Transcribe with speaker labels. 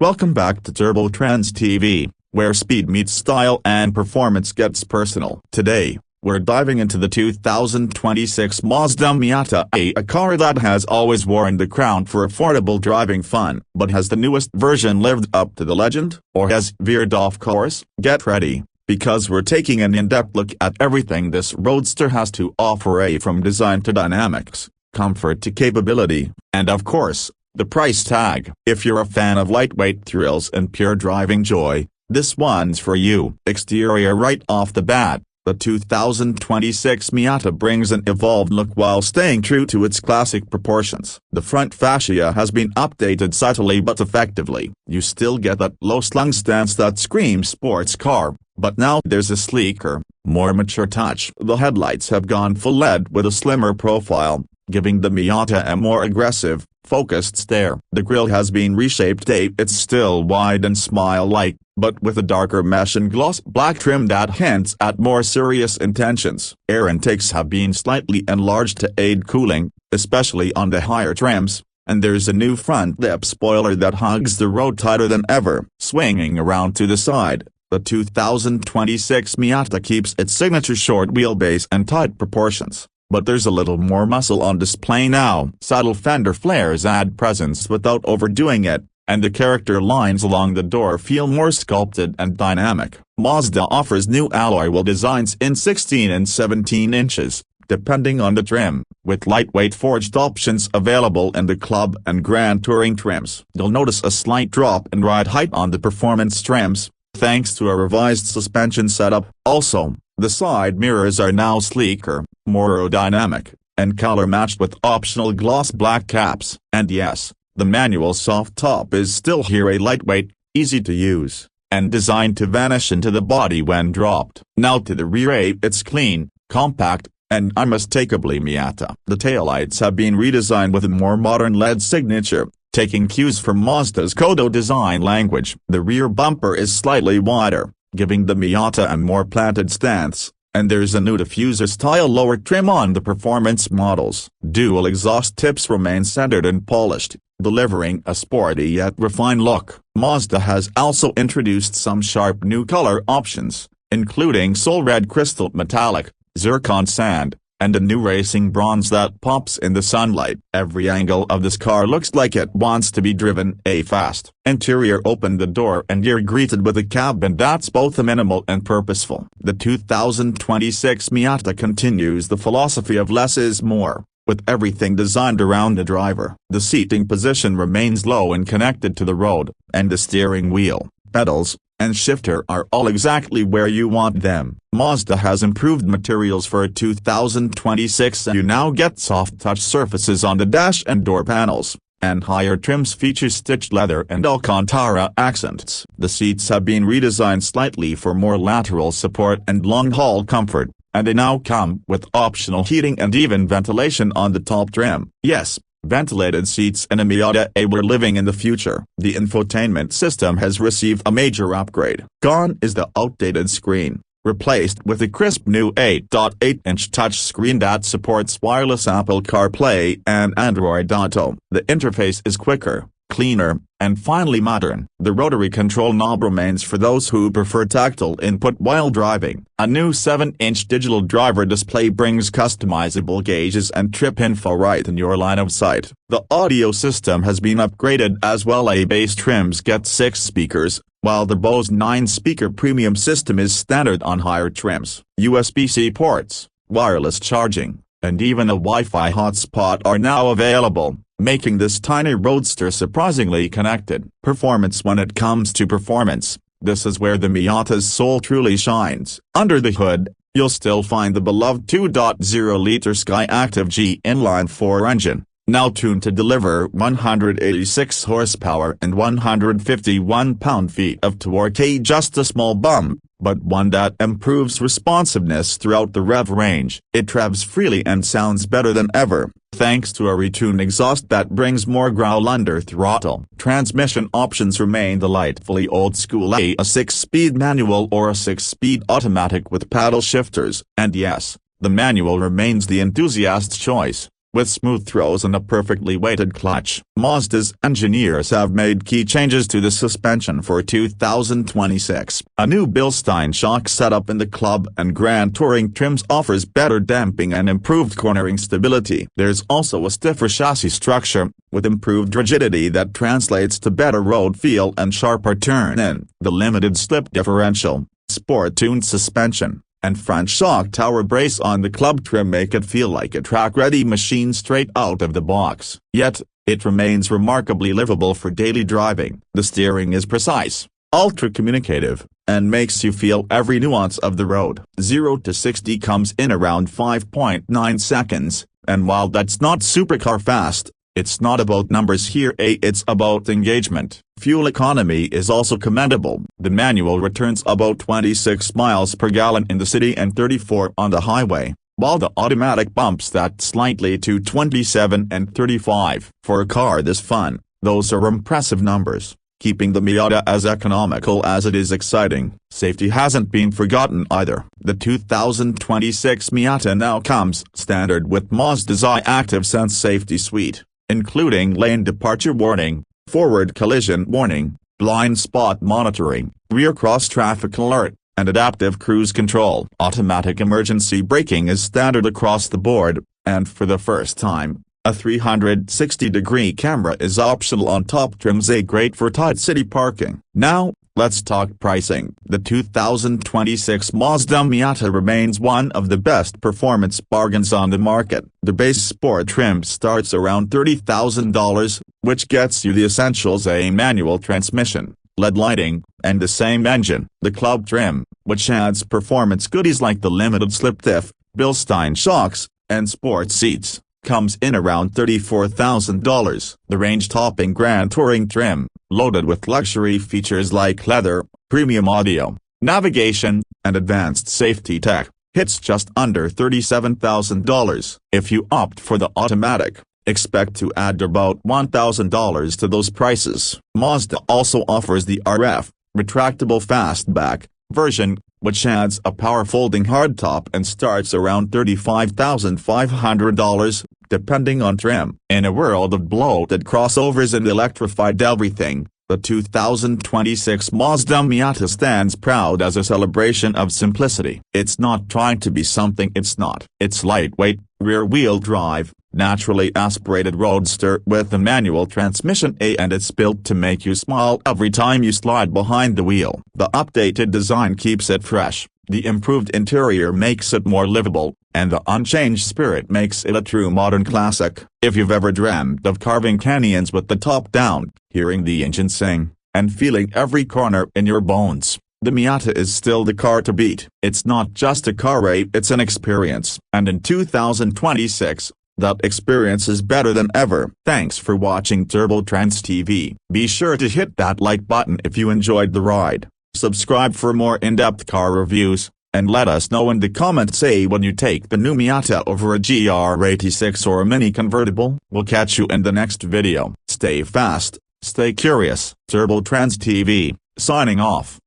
Speaker 1: Welcome back to Trendz TV, where speed meets style and performance gets personal. Today, we're diving into the 2026 Mazda Miata, a car that has always worn the crown for affordable driving fun. But has the newest version lived up to the legend, or has veered off course? Get ready, because we're taking an in-depth look at everything this Roadster has to offer, from design to dynamics, comfort to capability, and of course, the price tag. If you're a fan of lightweight thrills and pure driving joy, this one's for you. Exterior. Right off the bat, the 2026 Miata brings an evolved look while staying true to its classic proportions. The front fascia has been updated subtly but effectively. You still get that low-slung stance that screams sports car, but now there's a sleeker, more mature touch. The headlights have gone full LED with a slimmer profile, giving the Miata a more aggressive, focused stare. The grille has been reshaped. It's still wide and smile-like, but with a darker mesh and gloss black trim that hints at more serious intentions. Air intakes have been slightly enlarged to aid cooling, especially on the higher trims, and there's a new front lip spoiler that hugs the road tighter than ever. Swinging around to the side, the 2026 Miata keeps its signature short wheelbase and tight proportions, but there's a little more muscle on display now. Subtle fender flares add presence without overdoing it, and the character lines along the door feel more sculpted and dynamic. Mazda offers new alloy wheel designs in 16 and 17 inches, depending on the trim, with lightweight forged options available in the Club and Grand Touring trims. You'll notice a slight drop in ride height on the performance trims, thanks to a revised suspension setup. Also, the side mirrors are now sleeker, more aerodynamic, and color-matched with optional gloss black caps. And yes, the manual soft top is still here, a lightweight, easy to use, and designed to vanish into the body when dropped. Now to the rear. It's clean, compact, and unmistakably Miata. The taillights have been redesigned with a more modern LED signature, taking cues from Mazda's Kodo design language. The rear bumper is slightly wider, giving the Miata a more planted stance, and there's a new diffuser-style lower trim on the performance models. Dual exhaust tips remain centered and polished, delivering a sporty yet refined look. Mazda has also introduced some sharp new color options, including Soul Red Crystal Metallic, Zircon Sand, and a new racing bronze that pops in the sunlight. Every angle of this car looks like it wants to be driven fast. Interior. Open the door and you're greeted with a cabin that's both minimal and purposeful. The 2026 Miata continues the philosophy of less is more, with everything designed around the driver. The seating position remains low and connected to the road, and the steering wheel, pedals, and shifter are all exactly where you want them. Mazda has improved materials for 2026. You now get soft touch surfaces on the dash and door panels, and higher trims feature stitched leather and Alcantara accents. The seats have been redesigned slightly for more lateral support and long-haul comfort, and they now come with optional heating and even ventilation on the top trim. Yes, ventilated seats in a Miata. We're living in the future. The infotainment system has received a major upgrade. Gone is the outdated screen, replaced with a crisp new 8.8-inch touchscreen that supports wireless Apple CarPlay and Android Auto. The interface is quicker, cleaner, and finally modern. The rotary control knob remains for those who prefer tactile input while driving. A new 7-inch digital driver display brings customizable gauges and trip info right in your line of sight. The audio system has been upgraded as well. Bass trims get 6 speakers, while the Bose 9-speaker premium system is standard on higher trims. USB-C ports, wireless charging, and even a Wi-Fi hotspot are now available, making this tiny Roadster surprisingly connected. Performance. When it comes to performance, this is where the Miata's soul truly shines. Under the hood, you'll still find the beloved 2.0-liter Skyactiv G inline-4 engine, now tuned to deliver 186 horsepower and 151 pound-feet of torque. Just a small bump, but one that improves responsiveness throughout the rev range. It revs freely and sounds better than ever, thanks to a retuned exhaust that brings more growl under throttle. Transmission options remain delightfully old-school, a 6-speed manual or a 6-speed automatic with paddle shifters. And yes, the manual remains the enthusiast choice. with smooth throws and a perfectly weighted clutch. Mazda's engineers have made key changes to the suspension for 2026. A new Bilstein shock setup in the club and Grand Touring trims offers better damping and improved cornering stability. There's also a stiffer chassis structure, with improved rigidity that translates to better road feel and sharper turn-in. The limited slip differential, sport-tuned suspension, and front shock tower brace on the club trim make it feel like a track-ready machine straight out of the box. Yet, it remains remarkably livable for daily driving. The steering is precise, ultra-communicative, and makes you feel every nuance of the road. 0 to 60 comes in around 5.9 seconds, and while that's not supercar fast, it's not about numbers here, it's about engagement. Fuel economy is also commendable. The manual returns about 26 miles per gallon in the city and 34 on the highway, while the automatic bumps that slightly to 27 and 35. For a car this fun, those are impressive numbers, keeping the Miata as economical as it is exciting. Safety hasn't been forgotten either. The 2026 Miata now comes standard with Mazda's Active Sense safety suite, including lane departure warning, forward collision warning, blind spot monitoring, rear cross-traffic alert, and adaptive cruise control. Automatic emergency braking is standard across the board, and for the first time, a 360-degree camera is optional on top trims, great for tight city parking. Now, let's talk pricing. The 2026 Mazda Miata remains one of the best performance bargains on the market. The base sport trim starts around $30,000, which gets you the essentials: a manual transmission, LED lighting, and the same engine. The club trim, which adds performance goodies like the limited slip diff, Bilstein shocks, and sport seats, comes in around $34,000. The range-topping Grand Touring trim, loaded with luxury features like leather, premium audio, navigation, and advanced safety tech, hits just under $37,000. If you opt for the automatic, expect to add about $1,000 to those prices. Mazda also offers the RF, retractable fastback, version, which adds a power-folding hardtop and starts around $35,500, depending on trim. In a world of bloated crossovers and electrified everything, the 2026 Mazda Miata stands proud as a celebration of simplicity. It's not trying to be something it's not. It's lightweight, rear-wheel drive, naturally aspirated roadster with a manual transmission, and it's built to make you smile every time you slide behind the wheel. The updated design keeps it fresh, the improved interior makes it more livable, and the unchanged spirit makes it a true modern classic. If you've ever dreamt of carving canyons with the top down, hearing the engine sing, and feeling every corner in your bones, the Miata is still the car to beat. It's not just a car, it's an experience. And in 2026, that experience is better than ever. Thanks for watching Trendz TV. Be sure to hit that like button if you enjoyed the ride. Subscribe for more in-depth car reviews, and let us know in the comments when you take the new Miata over a GR86 or a Mini convertible. We'll catch you in the next video. Stay fast, stay curious. Trendz TV, signing off.